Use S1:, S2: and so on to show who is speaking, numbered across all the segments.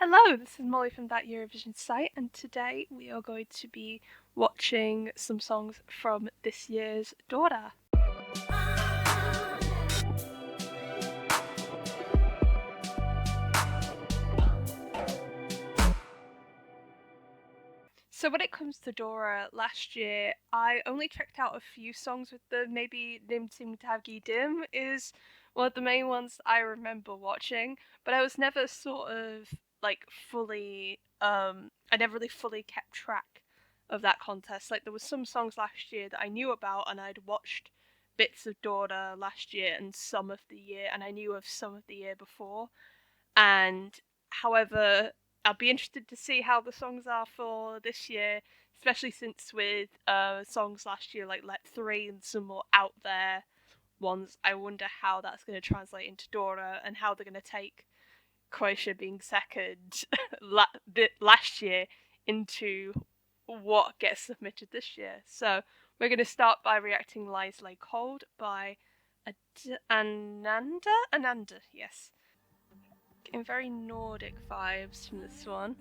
S1: Hello, this is Molly from that Eurovision site, and today we are going to be watching some songs from this year's Dora. So when it comes to Dora, last year I only checked out a few songs with them. Maybe Nim Tim Tavgi Dim is one of the main ones I remember watching, but I was never sort of like fully I never really fully kept track of that contest. Like there was some songs last year that I knew about and I'd watched bits of Dora last year and some of the year and I knew of some of the year before. And however, I'll be interested to see how the songs are for this year, especially since with songs last year like Let 3 and some more out there ones, I wonder how that's going to translate into Dora and how they're going to take Croatia being second last year into what gets submitted this year. So we're going to start by reacting Lies Lay Cold by Ananda, yes. Getting very Nordic vibes from this one.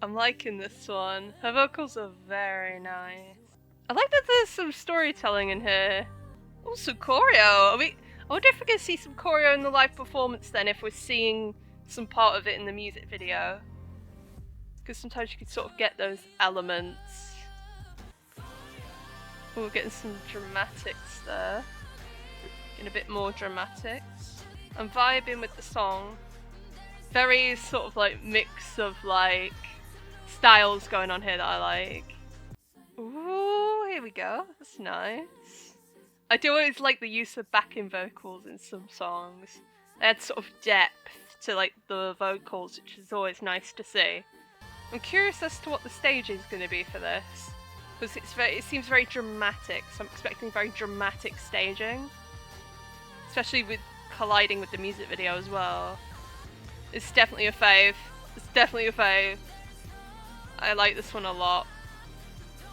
S1: I'm liking this one. Her vocals are very nice. I like that there's some storytelling in here. Also choreo. I wonder if we're going to see some choreo in the live performance then, if we're seeing some part of it in the music video. Because sometimes you can sort of get those elements. Oh, we're getting some dramatics there. Getting a bit more dramatics. I'm vibing with the song. Very sort of like mix of like styles going on here that I like. Ooh, here we go. That's nice. I do always like the use of backing vocals in some songs. They add sort of depth to like the vocals, which is always nice to see. I'm curious as to what the stage is going to be for this, because it seems very dramatic. So I'm expecting very dramatic staging, especially with colliding with the music video as well. It's definitely a fave. It's definitely a fave. I like this one a lot.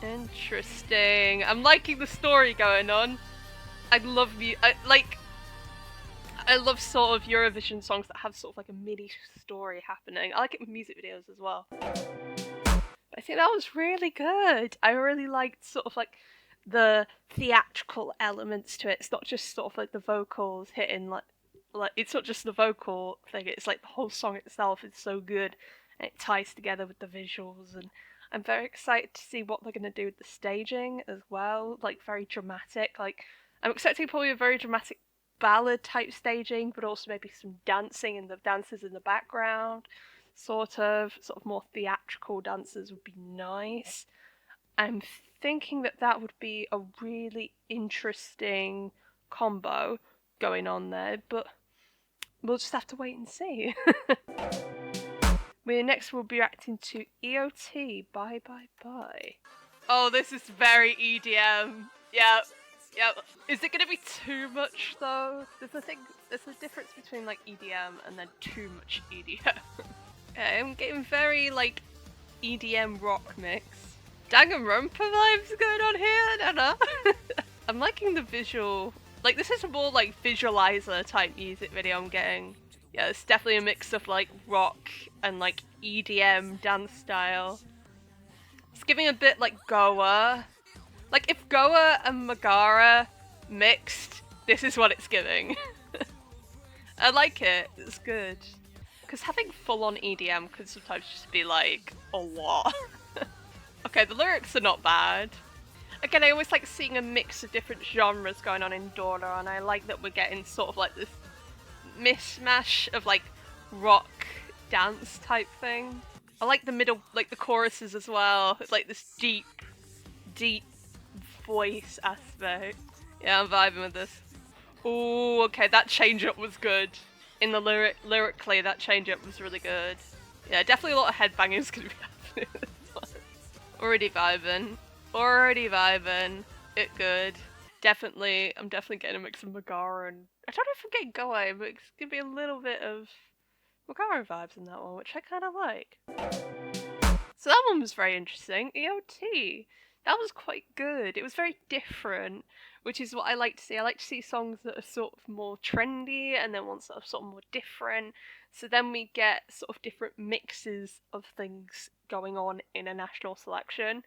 S1: Interesting. I'm liking the story going on. I love I love sort of Eurovision songs that have sort of like a mini story happening. I like it with music videos as well. I think that was really good. I really liked sort of like the theatrical elements to it. It's not just sort of like the vocals hitting like it's not just the vocal thing, it's like the whole song itself is so good and it ties together with the visuals, and I'm very excited to see what they're going to do with the staging as well, like very dramatic. Like I'm expecting probably a very dramatic ballad type staging, but also maybe some dancing and the dancers in the background, sort of more theatrical dancers would be nice. I'm thinking that would be a really interesting combo going on there, but we'll just have to wait and see. Next we'll be reacting to EOT, Bye Bye Bye. Oh, this is very EDM. Yep. Is it gonna be too much though? There's a difference between like EDM and then too much EDM. Okay, I'm getting very like EDM rock mix. Danganronpa vibes going on here, I don't know. I'm liking the visual. Like this is a more like visualizer type music video I'm getting. Yeah, it's definitely a mix of like rock and like EDM dance style. It's giving a bit like Goa. Like if Goa and Megara mixed, this is what it's giving. I like it, it's good. Because having full on EDM could sometimes just be like a lot. Okay, the lyrics are not bad. Again, I always like seeing a mix of different genres going on in Dora, and I like that we're getting sort of like this mishmash of like rock dance type thing. I like the middle, like the choruses as well. It's like this deep voice aspect. Yeah, I'm vibing with this. Ooh, okay, that change up was good. In the lyrically, that change up was really good. Yeah, definitely a lot of headbanging is gonna be happening in this one. Already vibing. It good. I'm definitely getting a mix of Megara and I don't know if I'm getting Goa, but it's gonna be a little bit of Megara vibes in that one, which I kind of like. So that one was very interesting. EOT. That was quite good. It was very different, which is what I like to see. I like to see songs that are sort of more trendy and then ones that are sort of more different. So then we get sort of different mixes of things going on in a national selection,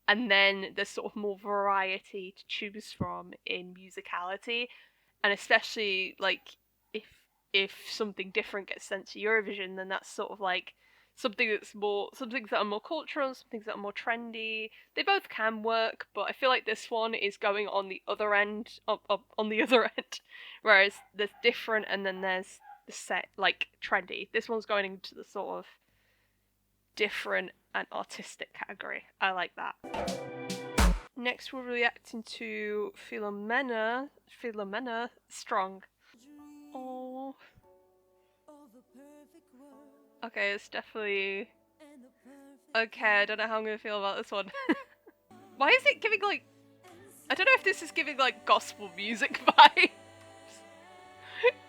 S1: and then there's sort of more variety to choose from in musicality, and especially like if something different gets sent to Eurovision, then that's sort of like something that's more, some things that are more cultural, some things that are more trendy. They both can work, but I feel like this one is going on the other end, on the other end, whereas there's different, and then there's the set like trendy. This one's going into the sort of different and artistic category. I like that. Next, we're reacting to Filomena. Filomena Strong. Oh. Okay, it's definitely... Okay, I don't know how I'm gonna feel about this one. Why is it giving like... I don't know if this is giving like gospel music vibes.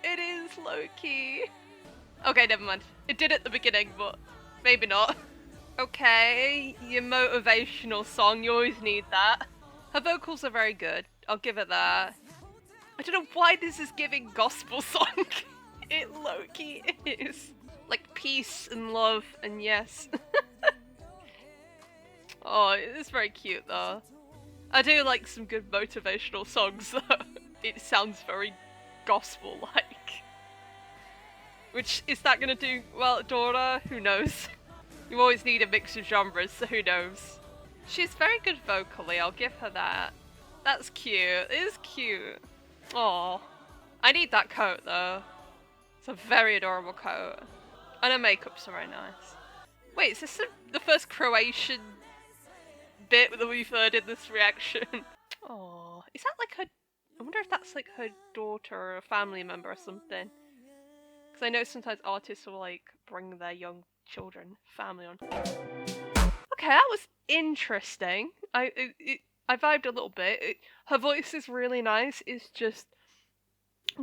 S1: It is low-key. Okay, never mind. It did at the beginning, but maybe not. Okay, your motivational song, you always need that. Her vocals are very good, I'll give it that. I don't know why this is giving gospel song. It low-key is. Like peace and love and yes. Oh, it's very cute though. I do like some good motivational songs though. It sounds very gospel-like. Which, is that gonna do well at Dora? Who knows? You always need a mix of genres, so who knows? She's very good vocally, I'll give her that. That's cute, it is cute. Aww. I need that coat though. It's a very adorable coat. And her makeup's very nice. Wait, is this the first Croatian bit that we've heard in this reaction? Oh, is that like her... I wonder if that's like her daughter or a family member or something. Because I know sometimes artists will like bring their young children, family on. Okay, that was interesting. I vibed a little bit. Her voice is really nice. It's just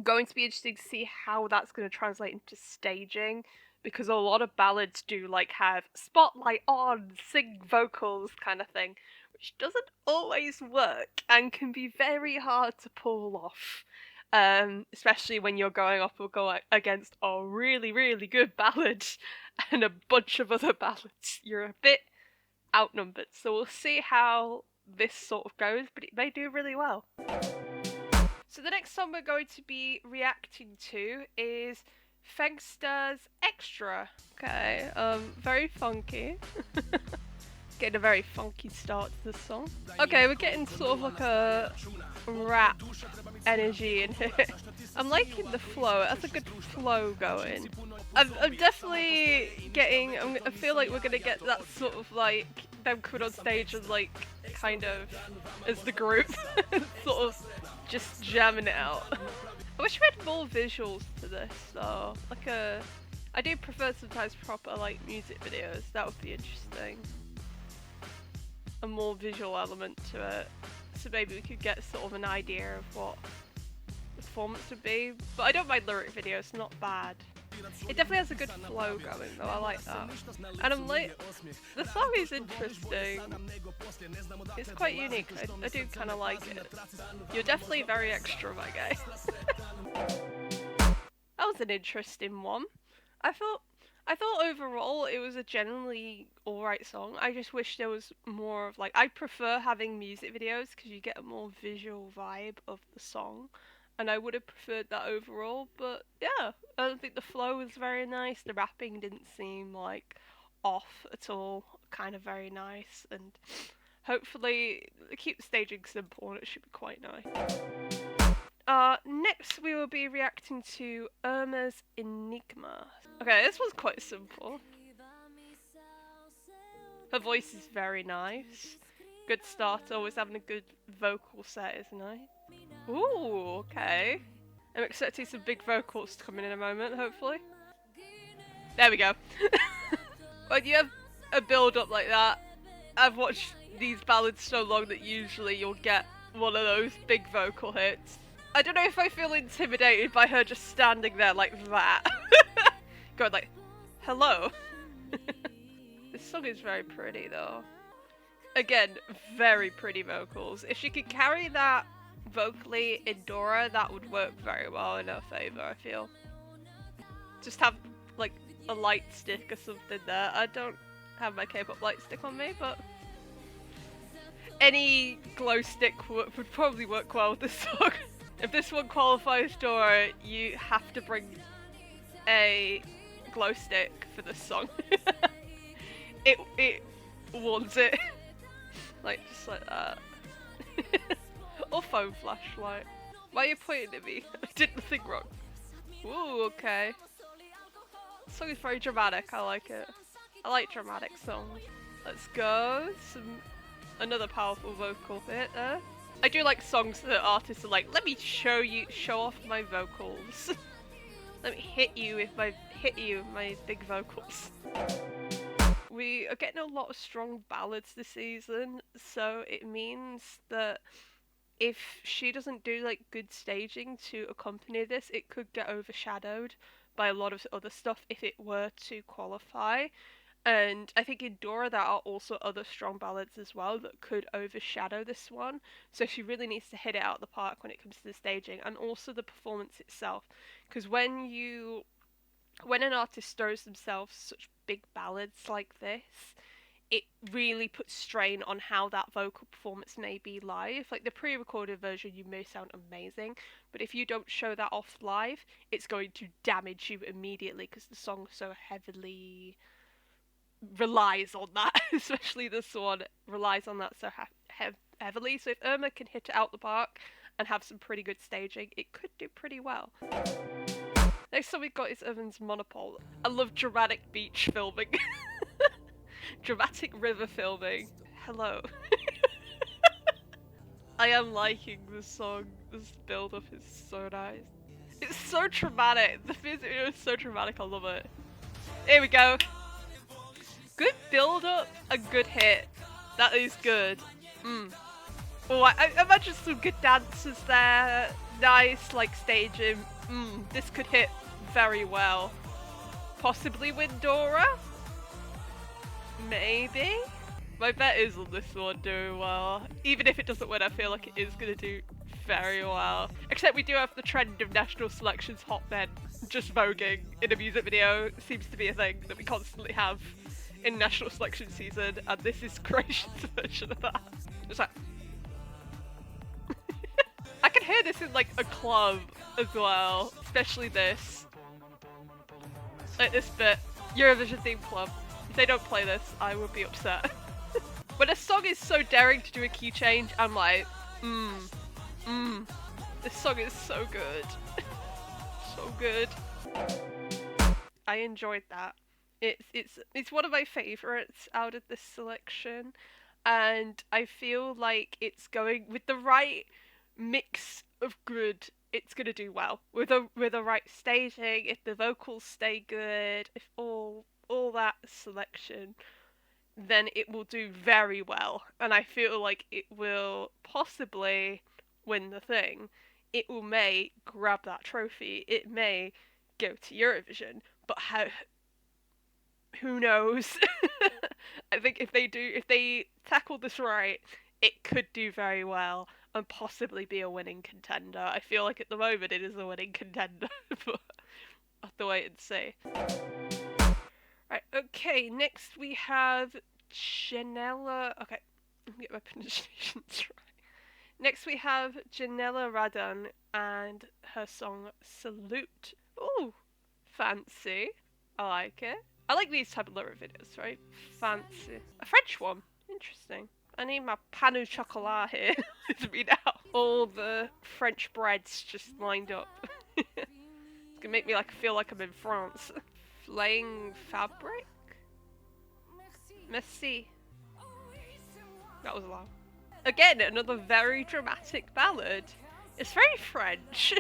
S1: going to be interesting to see how that's going to translate into staging, because a lot of ballads do like have spotlight on, sing vocals kind of thing, which doesn't always work and can be very hard to pull off. Especially when you're going up against a really, really good ballad and a bunch of other ballads. You're a bit outnumbered. So we'll see how this sort of goes, but it may do really well. So the next song we're going to be reacting to is Fenksta's Ekstra. Okay, very funky. Getting a very funky start to this song. Okay, we're getting sort of like a rap energy in here. I'm liking the flow, it has a good flow going. I'm definitely getting, I feel like we're gonna get that sort of like, them coming on stage and like, kind of, as the group, sort of just jamming it out. I wish we had more visuals to this though. Like I do prefer sometimes proper like music videos, that would be interesting. A more visual element to it. So maybe we could get sort of an idea of what the performance would be. But I don't mind lyric videos, not bad. It definitely has a good flow going though, I like that. And I'm like, the song is interesting. It's quite unique, I do kind of like it. You're definitely very extra, my guy. That was an interesting one. I thought overall it was a generally alright song. I just wish there was more of like, I prefer having music videos because you get a more visual vibe of the song. And I would have preferred that overall, but yeah, I don't think the flow was very nice. The rapping didn't seem like off at all, kind of very nice, and hopefully keep the staging simple and it should be quite nice. Next we will be reacting to Irma's Enigma. Okay, this one's quite simple. Her voice is very nice. Good start, always having a good vocal set is nice. Ooh, okay. I'm expecting some big vocals to come in a moment, hopefully. There we go. When you have a build-up like that, I've watched these ballads so long that usually you'll get one of those big vocal hits. I don't know if I feel intimidated by her just standing there like that. Going like, hello. This song is very pretty though. Again, very pretty vocals. If she could carry that vocally in Dora, that would work very well in her favour, I feel. Just have like a light stick or something there. I don't have my K-pop light stick on me, but any glow stick would probably work well with this song. If this one qualifies, Dora, you have to bring a glow stick for this song. it wants it. Like, just like that. Or phone flashlight. Why are you pointing at me? I did nothing wrong. Ooh, okay. This song is very dramatic, I like it. I like dramatic songs. Let's go. Another powerful vocal bit there. I do like songs that artists are like, let me show off my vocals. Let me hit you with my big vocals. We are getting a lot of strong ballads this season, so it means that if she doesn't do like good staging to accompany this, it could get overshadowed by a lot of other stuff if it were to qualify. And I think in Dora there are also other strong ballads as well that could overshadow this one. So she really needs to hit it out of the park when it comes to the staging and also the performance itself. Because when an artist throws themselves such big ballads like this, it really puts strain on how that vocal performance may be live. Like the pre-recorded version, you may sound amazing, but if you don't show that off live, it's going to damage you immediately because the song so heavily relies on that. Especially this one relies on that so heavily. So if Irma can hit it out the park and have some pretty good staging, it could do pretty well. Next one we've got is Irma's Monopol. I love dramatic beach filming. Dramatic river filming. Hello. I am liking this song. This build up is so nice. It's so dramatic. The music video is so dramatic. I love it. Here we go. Good build up, a good hit. That is good. Oh, I imagine some good dancers there. Nice, like staging. This could hit very well. Possibly win Dora? Maybe? My bet is on this one doing well. Even if it doesn't win, I feel like it is going to do very well. Except we do have the trend of national selections hot men just voguing in a music video. It seems to be a thing that we constantly have in national selection season, and this is Croatia's version of that. Just like... I can hear this in like a club as well, especially this. Like this bit. Eurovision theme club. If they don't play this, I would be upset. When a song is so daring to do a key change, I'm like, this song is so good. So good. I enjoyed that. It's one of my favourites out of this selection, and I feel like it's going with the right mix of good. It's gonna do well with the right staging. If the vocals stay good, if all that selection, then it will do very well. And I feel like it will possibly win the thing. It may grab that trophy. It may go to Eurovision, but who knows? I think if they tackle this right, it could do very well and possibly be a winning contender. I feel like at the moment it is a winning contender, but I'll have to wait and see. Right, okay, next we have Jelena. Okay, let me get my pronunciations right. Next we have Jelena Radan and her song Salut. Ooh, fancy. I like it. I like these type of lyric videos, right? Fancy. A French one. Interesting. I need my pain au chocolat here with me now. All the French breads just lined up. It's gonna make me feel like I'm in France. Flaying fabric? Merci. That was loud. Again, another very dramatic ballad. It's very French.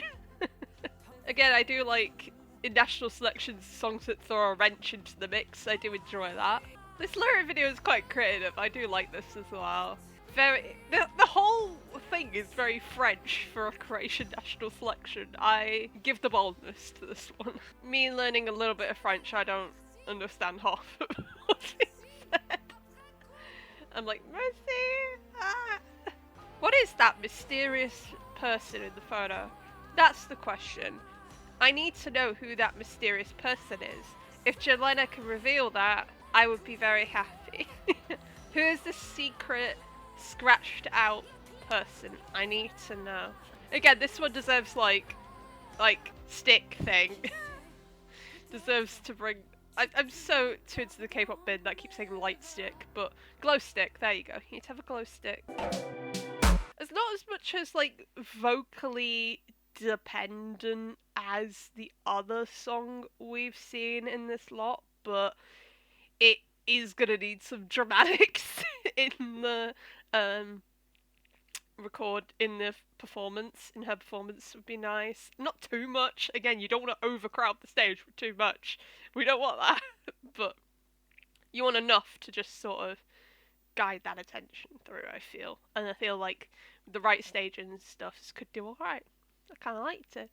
S1: Again, I do like in national selections songs that throw a wrench into the mix. I do enjoy that. This lyric video is quite creative. I do like this as well. The whole thing is very French for a Croatian national selection. I give the boldness to this one. Me learning a little bit of French, I don't understand half of what's being said. I'm like, Mercy! Ah. What is that mysterious person in the photo? That's the question. I need to know who that mysterious person is. If Jelena can reveal that, I would be very happy. Who is the secret scratched out person? I need to know. Again, this one deserves like stick thing. Deserves to bring. I'm so too into the K-pop bin that I keep saying light stick, but glow stick. There you go. You need to have a glow stick. It's not as much as like vocally dependent as the other song we've seen in this lot, but it is gonna need some dramatics in the in her performance would be nice. Not too much. Again, you don't want to overcrowd the stage with too much. We don't want that. But you want enough to just sort of guide that attention through, I feel. And I feel like the right staging and stuff could do alright. I kind of liked it.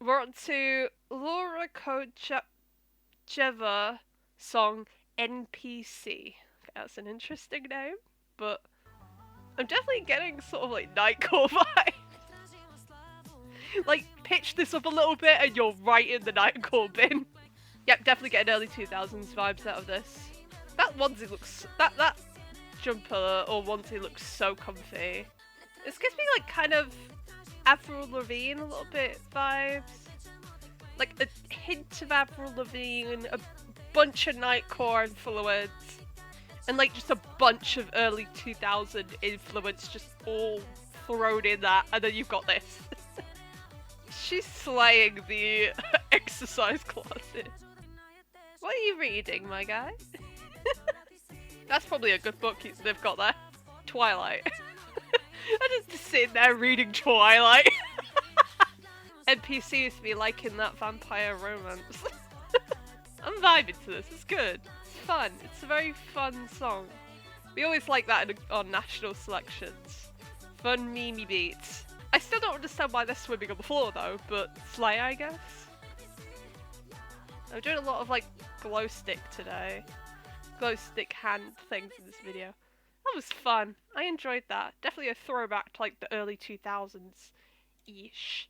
S1: We're on to Laurakojapjeva song NPC. Okay, that's an interesting name, but I'm definitely getting sort of like nightcore vibes. Like, pitch this up a little bit and you're right in the nightcore bin. Yep, definitely getting early 2000s vibes out of this. That onesie looks... That jumper or onesie looks so comfy. This gives me like kind of Avril Lavigne a little bit vibes. Like a hint of Avril Lavigne, a bunch of nightcore influence. And like just a bunch of early 2000 influence just all thrown in that, and then you've got this. She's slaying the exercise closet. What are you reading, my guy? That's probably a good book they've got there. Twilight. I just sit there reading Twilight. NPCs be liking that vampire romance. I'm vibing to this, it's good. Fun. It's a very fun song. We always like that on national selections. Fun memey beats. I still don't understand why they're swimming on the floor though, but slay, I guess. I'm doing a lot of like glow stick today. Glow stick hand things in this video. That was fun. I enjoyed that. Definitely a throwback to like the early 2000s-ish.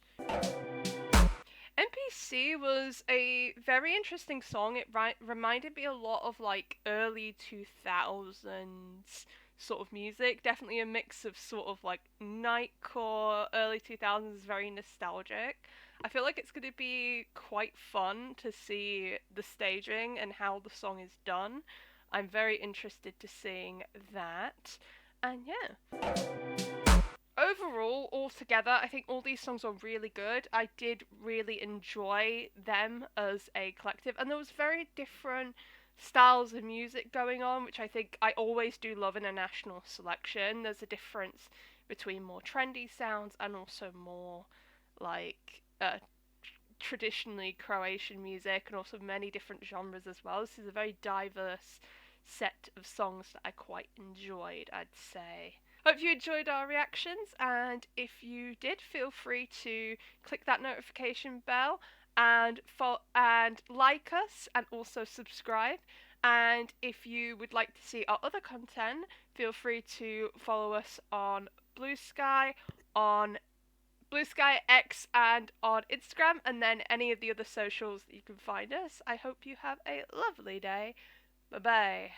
S1: NPC was a very interesting song. It reminded me a lot of like early 2000s sort of music. Definitely a mix of sort of like nightcore, early 2000s, very nostalgic. I feel like it's going to be quite fun to see the staging and how the song is done. I'm very interested to seeing that. And yeah. Overall, altogether, I think all these songs are really good. I did really enjoy them as a collective, and there was very different styles of music going on, which I think I always do love in a national selection. There's a difference between more trendy sounds and also more like traditionally Croatian music, and also many different genres as well. This is a very diverse set of songs that I quite enjoyed, I'd say. Hope you enjoyed our reactions, and if you did, feel free to click that notification bell and like us, and also subscribe. And if you would like to see our other content, feel free to follow us on Blue Sky, X, and on Instagram, and then any of the other socials that you can find us. I hope you have a lovely day. Bye bye.